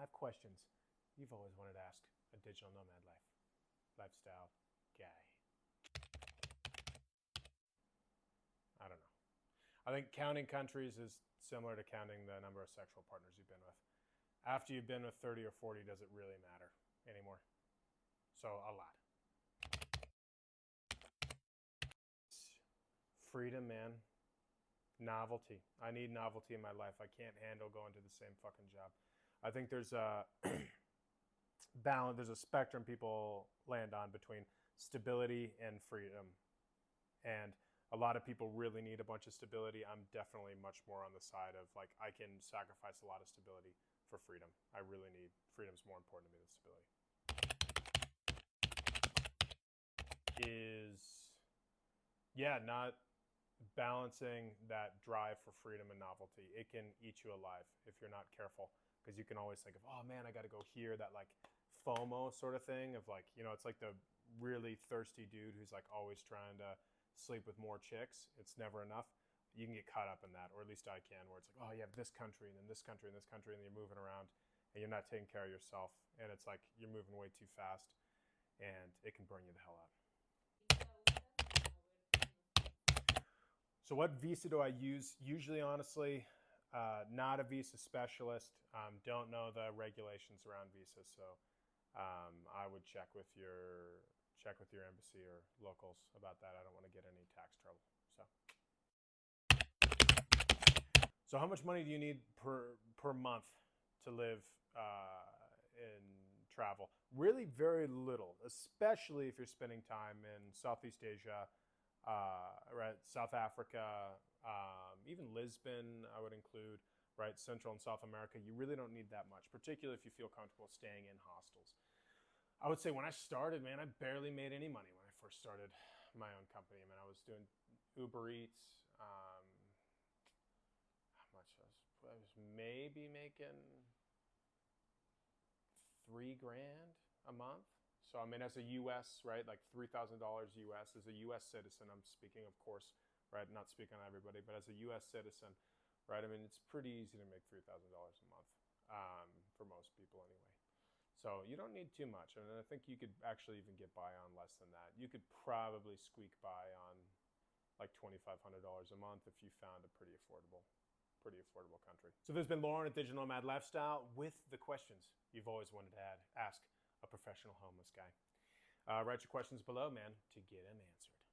5 questions you've always wanted to ask a digital nomad lifestyle guy. I don't know. I think counting countries is similar to counting the number of sexual partners you've been with. After you've been with 30 or 40, does it really matter anymore? So a lot. Freedom, man. Novelty. I need novelty in my life. I can't handle going to the same fucking job. I think there's a balance, there's a spectrum people land on between stability and freedom. And a lot of people really need a bunch of stability. I'm definitely much more on the side of like, I can sacrifice a lot of stability for freedom. I really need, freedom's more important to me than stability. Not balancing that drive for freedom and novelty. It can eat you alive if you're not careful, because you can always think of, oh man, I got to go here, that like FOMO sort of thing of like, it's like the really thirsty dude who's like always trying to sleep with more chicks. It's never enough. You can get caught up in that, or at least I can, where it's like, oh, you have this country and then this country and this country, and you're moving around and you're not taking care of yourself, and it's like you're moving way too fast and it can burn you the hell out. So what visa do I use? Usually, honestly, not a visa specialist. Don't know the regulations around visas, so I would check with your embassy or locals about that. I don't want to get any tax trouble. So how much money do you need per month to live in travel? Really very little, especially if you're spending time in Southeast Asia, right, South Africa, even Lisbon I would include, right, Central and South America. You really don't need that much, particularly if you feel comfortable staying in hostels. I would say when I started, man, I barely made any money when I first started my own company. I mean, I was doing Uber Eats. How much? I was maybe making $3,000 a month. So, I mean, as a U.S., right, like $3,000 U.S. As a U.S. citizen, I'm speaking, of course, right, not speaking on everybody, but as a U.S. citizen, right, I mean, it's pretty easy to make $3,000 a month for most people anyway. So you don't need too much. And I think you could actually even get by on less than that. You could probably squeak by on like $2,500 a month if you found a pretty affordable country. So this has been Lauren at Digital Nomad Lifestyle with the questions you've always wanted to ask a professional homeless guy. Write your questions below, man, to get them answered.